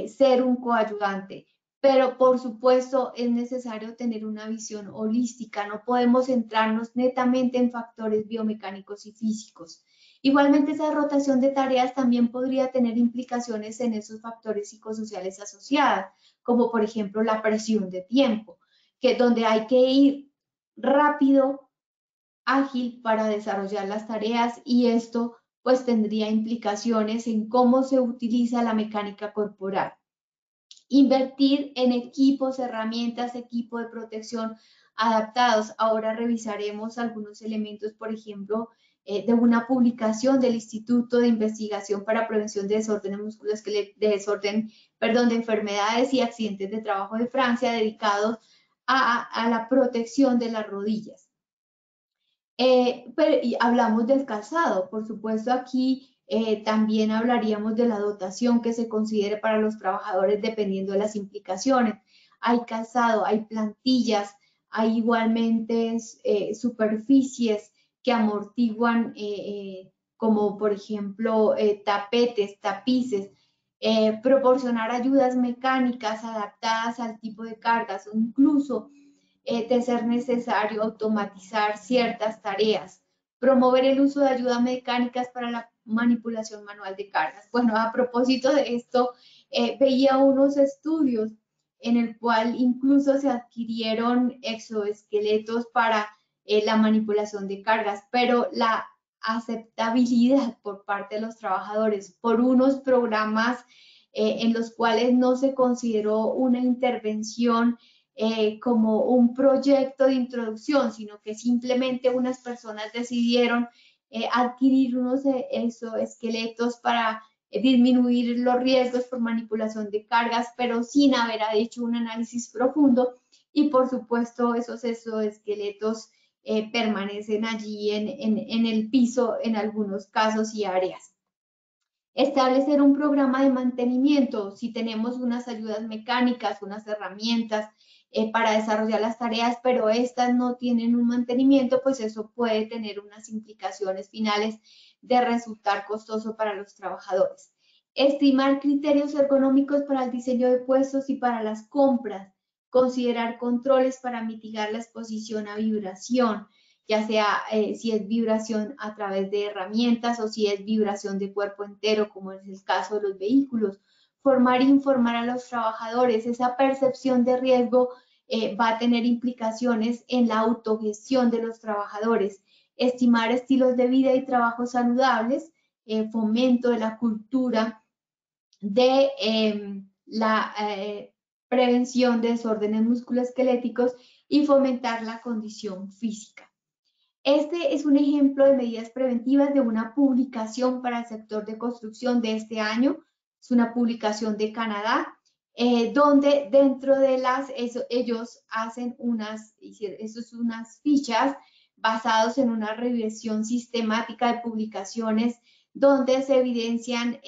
ser un coayudante, pero por supuesto es necesario tener una visión holística, no podemos centrarnos netamente en factores biomecánicos y físicos. Igualmente, esa rotación de tareas también podría tener implicaciones en esos factores psicosociales asociados, como por ejemplo la presión de tiempo, donde hay que ir rápido, ágil para desarrollar las tareas, y esto pues tendría implicaciones en cómo se utiliza la mecánica corporal. Invertir en equipos, herramientas, equipo de protección adaptados. Ahora revisaremos algunos elementos, por ejemplo, de una publicación del Instituto de Investigación para Prevención de Desórdenes Musculoesqueléticos, de enfermedades y accidentes de trabajo de Francia, dedicados a la protección de las rodillas. Y hablamos del calzado, por supuesto aquí también hablaríamos de la dotación que se considere para los trabajadores dependiendo de las implicaciones. Hay calzado, hay plantillas, hay igualmente superficies que amortiguan, como por ejemplo tapetes, tapices, proporcionar ayudas mecánicas adaptadas al tipo de cargas, o incluso de ser necesario automatizar ciertas tareas, promover el uso de ayudas mecánicas para la manipulación manual de cargas. Bueno, a propósito de esto, veía unos estudios en el cual incluso se adquirieron exoesqueletos para la manipulación de cargas, pero la aceptabilidad por parte de los trabajadores por unos programas en los cuales no se consideró una intervención como un proyecto de introducción, sino que simplemente unas personas decidieron adquirir unos exoesqueletos para disminuir los riesgos por manipulación de cargas, pero sin haber hecho un análisis profundo, y por supuesto esos exoesqueletos permanecen allí en el piso en algunos casos y áreas. Establecer un programa de mantenimiento, si tenemos unas ayudas mecánicas, unas herramientas para desarrollar las tareas, pero estas no tienen un mantenimiento, pues eso puede tener unas implicaciones finales de resultar costoso para los trabajadores. Estimar criterios ergonómicos para el diseño de puestos y para las compras. Considerar controles para mitigar la exposición a vibración, ya sea si es vibración a través de herramientas o si es vibración de cuerpo entero, como es el caso de los vehículos. Formar e informar a los trabajadores. Esa percepción de riesgo va a tener implicaciones en la autogestión de los trabajadores. Estimar estilos de vida y trabajo saludables, fomento de la cultura de la prevención de desórdenes musculoesqueléticos y fomentar la condición física. Este es un ejemplo de medidas preventivas de una publicación para el sector de construcción de este año. Es una publicación de Canadá, donde dentro de ellos hacen unas fichas basados en una revisión sistemática de publicaciones donde se evidencian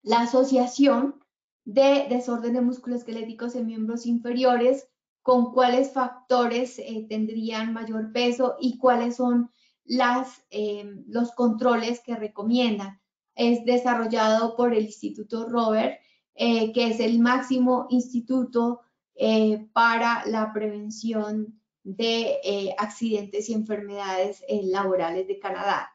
la asociación de desórdenes musculoesqueléticos en miembros inferiores, con cuáles factores tendrían mayor peso y cuáles son los controles que recomiendan. Es desarrollado por el Instituto Robert, que es el máximo instituto para la prevención de accidentes y enfermedades laborales de Canadá.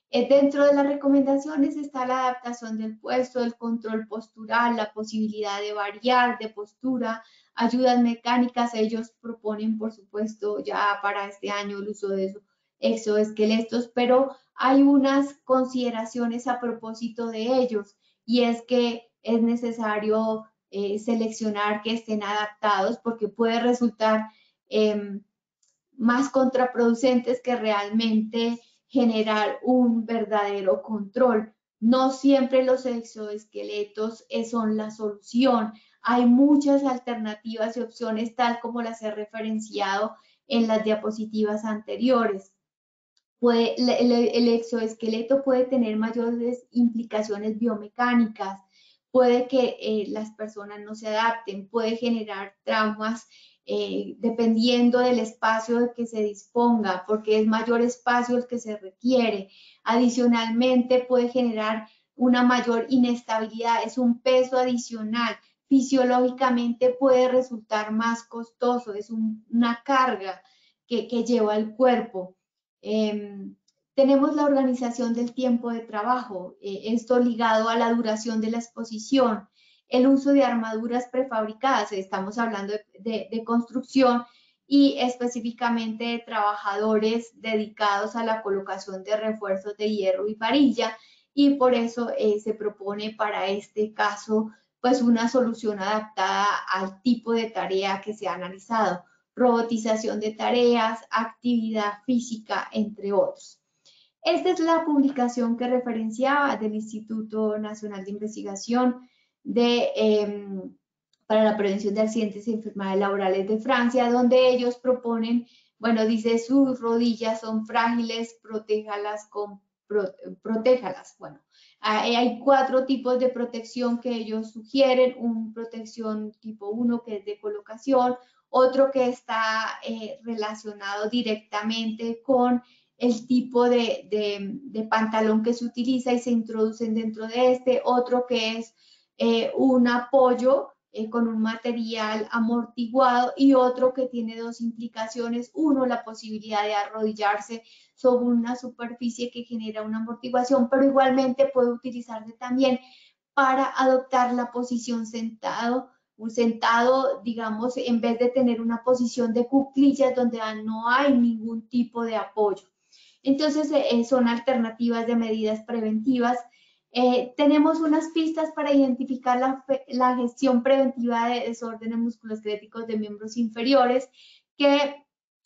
Dentro de las recomendaciones está la adaptación del puesto, el control postural, la posibilidad de variar de postura, ayudas mecánicas. Ellos proponen, por supuesto, ya para este año el uso de exoesqueletos, pero hay unas consideraciones a propósito de ellos, y es que es necesario seleccionar que estén adaptados, porque puede resultar más contraproducentes que realmente generar un verdadero control. No siempre los exoesqueletos son la solución. Hay muchas alternativas y opciones, tal como las he referenciado en las diapositivas anteriores. El exoesqueleto puede tener mayores implicaciones biomecánicas, puede que las personas no se adapten, puede generar traumas dependiendo del espacio de que se disponga, porque es mayor espacio el que se requiere. Adicionalmente, puede generar una mayor inestabilidad, es un peso adicional. Fisiológicamente puede resultar más costoso, es una carga que lleva el cuerpo. Tenemos la organización del tiempo de trabajo, esto ligado a la duración de la exposición, el uso de armaduras prefabricadas, estamos hablando de construcción y específicamente de trabajadores dedicados a la colocación de refuerzos de hierro y varilla, y por eso se propone para este caso pues una solución adaptada al tipo de tarea que se ha analizado. Robotización de tareas, actividad física, entre otros. Esta es la publicación que referenciaba del Instituto Nacional de Investigación para la Prevención de Accidentes y Enfermedades Laborales de Francia, donde ellos proponen, bueno, dice, sus rodillas son frágiles, protéjalas. Bueno, hay 4 tipos de protección que ellos sugieren: una protección tipo 1 que es de colocación, otro que está relacionado directamente con el tipo de pantalón que se utiliza y se introducen dentro de este, otro que es un apoyo con un material amortiguado, y otro que tiene 2 implicaciones: uno, la posibilidad de arrodillarse sobre una superficie que genera una amortiguación, pero igualmente puede utilizarse también para adoptar la posición sentado, digamos, en vez de tener una posición de cuclillas donde no hay ningún tipo de apoyo. Entonces, son alternativas de medidas preventivas. Tenemos unas pistas para identificar la gestión preventiva de desórdenes musculoesqueléticos de miembros inferiores que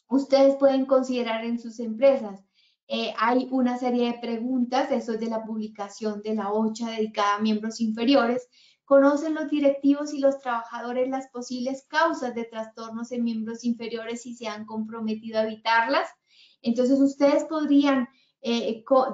ustedes pueden considerar en sus empresas. Hay una serie de preguntas, eso es de la publicación de la OCHA dedicada a miembros inferiores, ¿Conocen los directivos y los trabajadores las posibles causas de trastornos en miembros inferiores y se han comprometido a evitarlas? Entonces, ustedes podrían,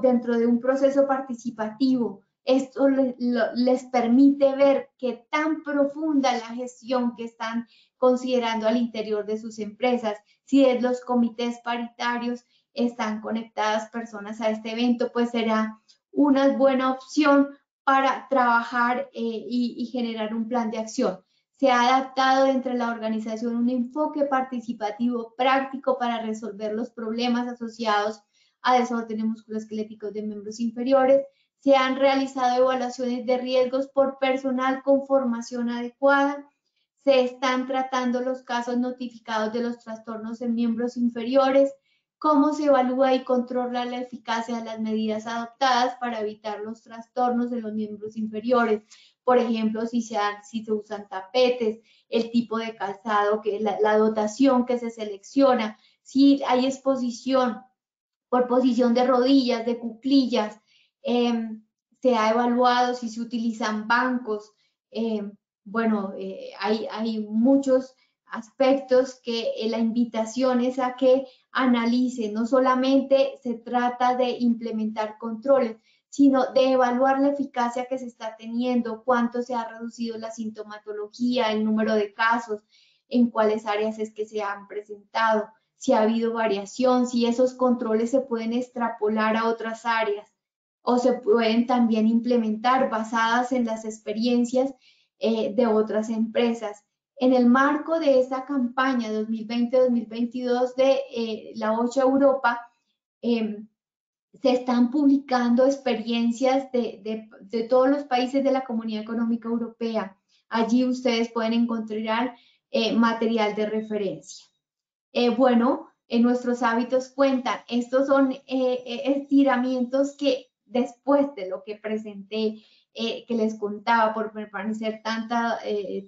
dentro de un proceso participativo, esto les permite ver qué tan profunda es la gestión que están considerando al interior de sus empresas. Si es los comités paritarios están conectadas personas a este evento, pues será una buena opción para trabajar y generar un plan de acción. Se ha adaptado dentro de la organización un enfoque participativo práctico para resolver los problemas asociados a desórdenes musculoesqueléticos de miembros inferiores. Se han realizado evaluaciones de riesgos por personal con formación adecuada. Se están tratando los casos notificados de los trastornos en miembros inferiores. Cómo se evalúa y controla la eficacia de las medidas adoptadas para evitar los trastornos de los miembros inferiores. Por ejemplo, si se usan tapetes, el tipo de calzado, la dotación que se selecciona, si hay exposición por posición de rodillas, de cuclillas, se ha evaluado si se utilizan bancos. Hay muchos aspectos que la invitación es a que analicen. No solamente se trata de implementar controles, sino de evaluar la eficacia que se está teniendo, cuánto se ha reducido la sintomatología, el número de casos, en cuáles áreas es que se han presentado, si ha habido variación, si esos controles se pueden extrapolar a otras áreas o se pueden también implementar basadas en las experiencias de otras empresas. En el marco de esta campaña 2020-2022 de la OSHA Europa, se están publicando experiencias de todos los países de la Comunidad Económica Europea. Allí ustedes pueden encontrar material de referencia. Nuestros hábitos cuentan. Estos son estiramientos que después de lo que presenté, que les contaba, por permanecer tanto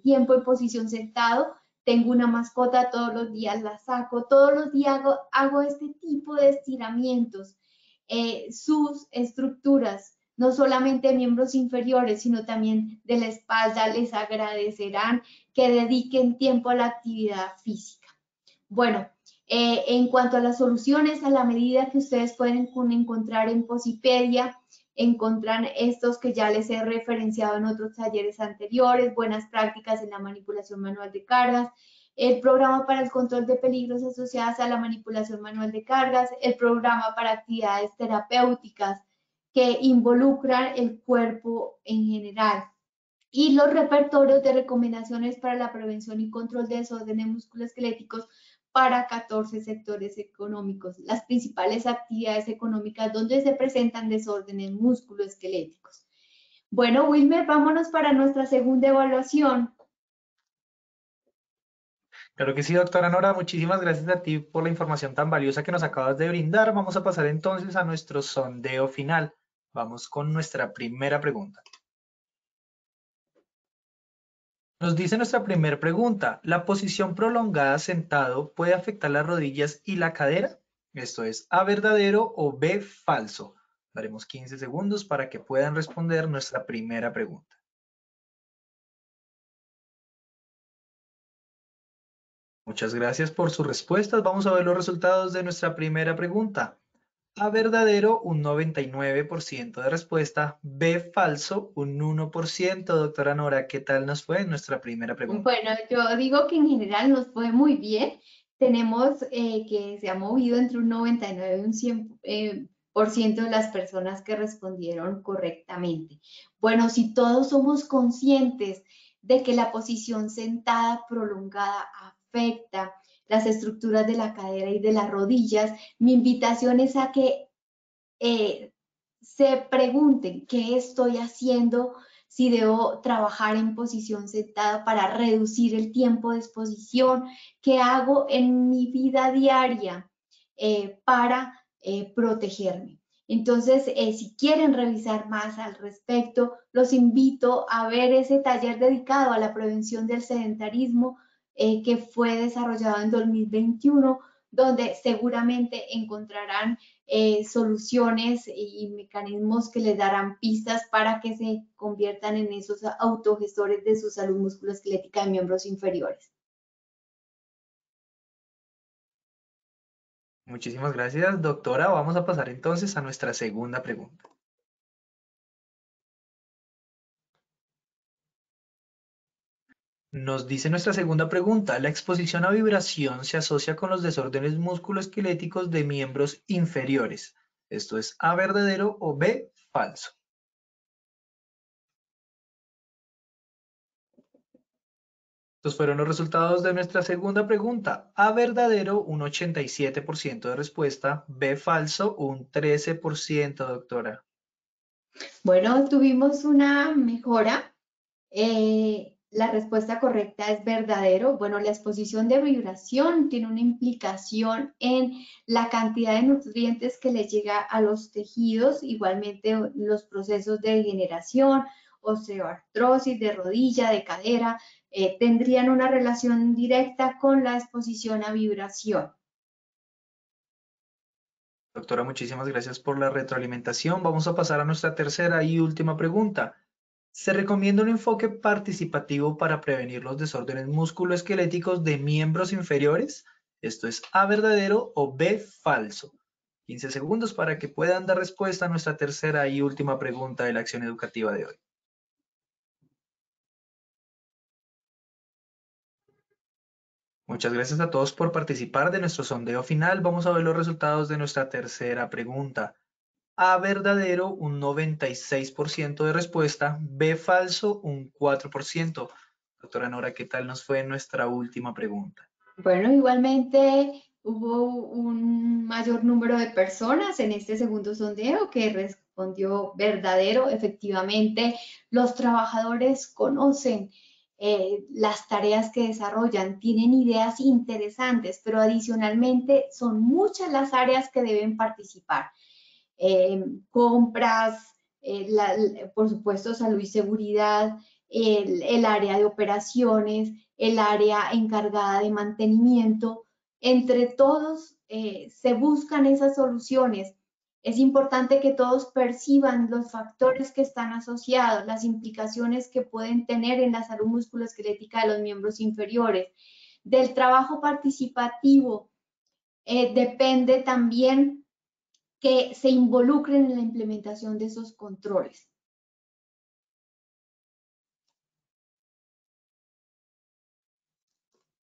tiempo en posición sentado, tengo una mascota, todos los días la saco, todos los días hago este tipo de estiramientos. Sus estructuras, no solamente miembros inferiores, sino también de la espalda, les agradecerán que dediquen tiempo a la actividad física. Bueno, en cuanto a las soluciones, a la medida que ustedes pueden encontrar en Posipedia, encuentran estos que ya les he referenciado en otros talleres anteriores, buenas prácticas en la manipulación manual de cargas, el programa para el control de peligros asociados a la manipulación manual de cargas, el programa para actividades terapéuticas que involucran el cuerpo en general, y los repertorios de recomendaciones para la prevención y control de desórdenes musculoesqueléticos para 14 sectores económicos, las principales actividades económicas donde se presentan desórdenes musculoesqueléticos. Bueno, Wilmer, vámonos para nuestra segunda evaluación. Claro que sí, doctora Nora, muchísimas gracias a ti por la información tan valiosa que nos acabas de brindar. Vamos a pasar entonces a nuestro sondeo final. Vamos con nuestra primera pregunta. Nos dice nuestra primera pregunta, ¿la posición prolongada sentado puede afectar las rodillas y la cadera? Esto es A, verdadero o B, falso. Daremos 15 segundos para que puedan responder nuestra primera pregunta. Muchas gracias por sus respuestas. Vamos a ver los resultados de nuestra primera pregunta. A, verdadero, un 99% de respuesta. B, falso, un 1%. Doctora Nora, ¿qué tal nos fue en nuestra primera pregunta? Bueno, yo digo que en general nos fue muy bien. Tenemos que se ha movido entre un 99 y un 100% de las personas que respondieron correctamente. Bueno, si todos somos conscientes de que la posición sentada prolongada afecta las estructuras de la cadera y de las rodillas, mi invitación es a que se pregunten qué estoy haciendo, si debo trabajar en posición sentada para reducir el tiempo de exposición, qué hago en mi vida diaria para protegerme. Entonces, si quieren revisar más al respecto, los invito a ver ese taller dedicado a la prevención del sedentarismo que fue desarrollado en 2021, donde seguramente encontrarán soluciones y mecanismos que les darán pistas para que se conviertan en esos autogestores de su salud musculoesquelética de miembros inferiores. Muchísimas gracias, doctora. Vamos a pasar entonces a nuestra segunda pregunta. Nos dice nuestra segunda pregunta, ¿la exposición a vibración se asocia con los desórdenes musculoesqueléticos de miembros inferiores? Esto es A, verdadero o B, falso. Estos fueron los resultados de nuestra segunda pregunta. A, verdadero, un 87% de respuesta. B, falso, un 13%, doctora. Bueno, tuvimos una mejora. La respuesta correcta es verdadero. Bueno, la exposición de vibración tiene una implicación en la cantidad de nutrientes que le llega a los tejidos, igualmente los procesos de degeneración, osteoartrosis de rodilla, de cadera, tendrían una relación directa con la exposición a vibración. Doctora, muchísimas gracias por la retroalimentación. Vamos a pasar a nuestra tercera y última pregunta. ¿Se recomienda un enfoque participativo para prevenir los desórdenes musculoesqueléticos de miembros inferiores? Esto es A, verdadero o B, falso. 15 segundos para que puedan dar respuesta a nuestra tercera y última pregunta de la acción educativa de hoy. Muchas gracias a todos por participar de nuestro sondeo final. Vamos a ver los resultados de nuestra tercera pregunta. A, verdadero, un 96% de respuesta. B, falso, un 4%. Doctora Nora, ¿qué tal nos fue en nuestra última pregunta? Bueno, igualmente hubo un mayor número de personas en este segundo sondeo que respondió verdadero. Efectivamente, los trabajadores conocen las tareas que desarrollan, tienen ideas interesantes, pero adicionalmente son muchas las áreas que deben participar. Compras, por supuesto, salud y seguridad, el área de operaciones, el área encargada de mantenimiento. Entre todos se buscan esas soluciones. Es importante que todos perciban los factores que están asociados, las implicaciones que pueden tener en la salud musculoesquelética de los miembros inferiores. Del trabajo participativo depende también que se involucren en la implementación de esos controles.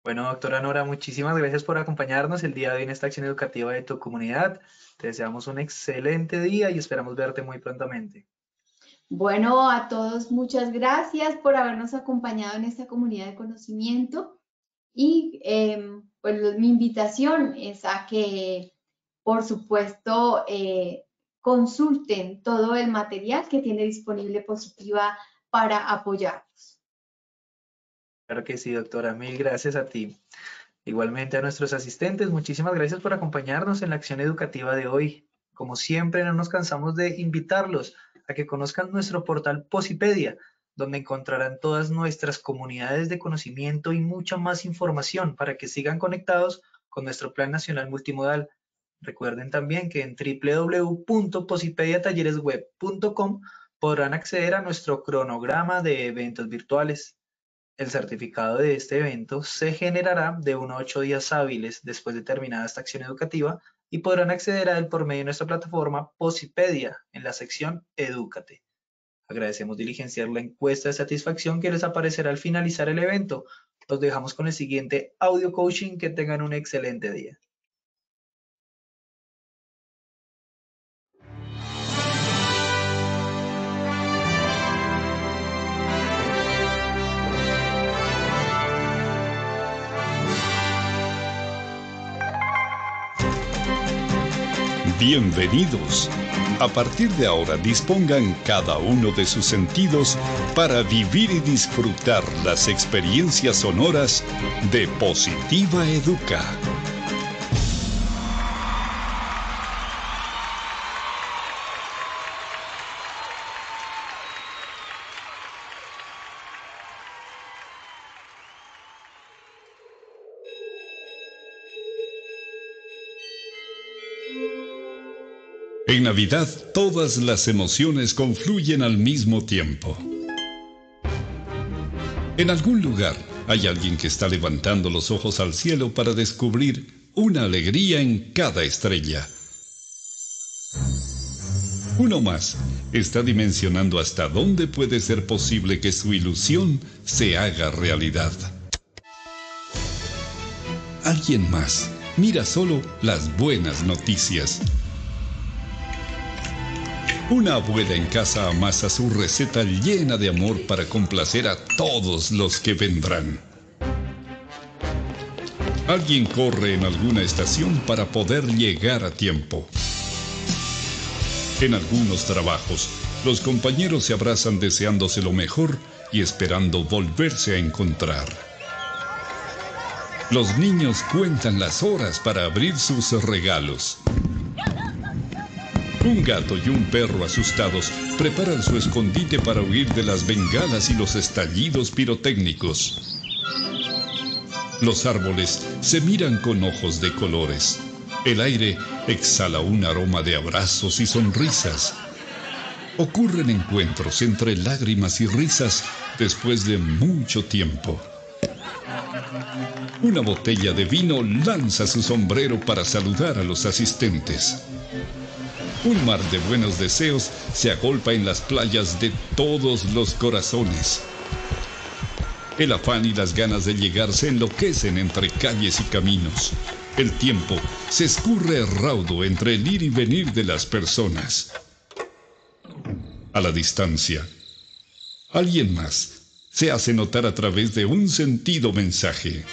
Bueno, doctora Nora, muchísimas gracias por acompañarnos el día de hoy en esta acción educativa de tu comunidad. Te deseamos un excelente día y esperamos verte muy prontamente. Bueno, a todos muchas gracias por habernos acompañado en esta comunidad de conocimiento y pues mi invitación es a que, por supuesto, consulten todo el material que tiene disponible Positiva para apoyarlos. Claro que sí, doctora. Mil gracias a ti. Igualmente a nuestros asistentes, muchísimas gracias por acompañarnos en la acción educativa de hoy. Como siempre, no nos cansamos de invitarlos a que conozcan nuestro portal Posipedia, donde encontrarán todas nuestras comunidades de conocimiento y mucha más información para que sigan conectados con nuestro Plan Nacional Multimodal. Recuerden también que en www.posipediatalleresweb.com podrán acceder a nuestro cronograma de eventos virtuales. El certificado de este evento se generará de 1 a 8 días hábiles después de terminada esta acción educativa y podrán acceder a él por medio de nuestra plataforma Posipedia en la sección Edúcate. Agradecemos diligenciar la encuesta de satisfacción que les aparecerá al finalizar el evento. Los dejamos con el siguiente audio coaching. Que tengan un excelente día. Bienvenidos. A partir de ahora dispongan cada uno de sus sentidos para vivir y disfrutar las experiencias sonoras de Positiva Educa. En Navidad, todas las emociones confluyen al mismo tiempo. En algún lugar hay alguien que está levantando los ojos al cielo para descubrir una alegría en cada estrella. Uno más está dimensionando hasta dónde puede ser posible que su ilusión se haga realidad. Alguien más mira solo las buenas noticias. Una abuela en casa amasa su receta llena de amor para complacer a todos los que vendrán. Alguien corre en alguna estación para poder llegar a tiempo. En algunos trabajos, los compañeros se abrazan deseándose lo mejor y esperando volverse a encontrar. Los niños cuentan las horas para abrir sus regalos. Un gato y un perro asustados preparan su escondite para huir de las bengalas y los estallidos pirotécnicos. Los árboles se miran con ojos de colores. El aire exhala un aroma de abrazos y sonrisas. Ocurren encuentros entre lágrimas y risas después de mucho tiempo. Una botella de vino lanza su sombrero para saludar a los asistentes. Un mar de buenos deseos se agolpa en las playas de todos los corazones. El afán y las ganas de llegar se enloquecen entre calles y caminos. El tiempo se escurre raudo entre el ir y venir de las personas. A la distancia, alguien más se hace notar a través de un sentido mensaje.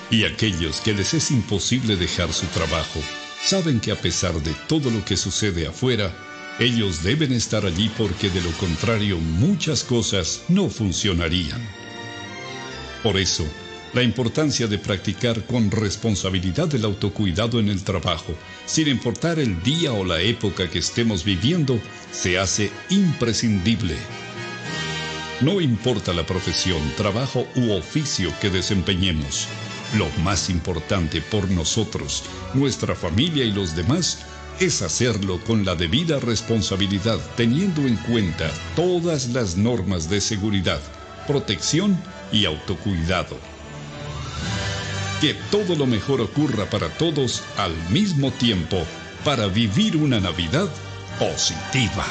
Y aquellos que les es imposible dejar su trabajo, saben que a pesar de todo lo que sucede afuera, ellos deben estar allí porque de lo contrario muchas cosas no funcionarían. Por eso, la importancia de practicar con responsabilidad el autocuidado en el trabajo, sin importar el día o la época que estemos viviendo, se hace imprescindible. No importa la profesión, trabajo u oficio que desempeñemos, lo más importante por nosotros, nuestra familia y los demás, es hacerlo con la debida responsabilidad, teniendo en cuenta todas las normas de seguridad, protección y autocuidado. Que todo lo mejor ocurra para todos al mismo tiempo para vivir una Navidad positiva.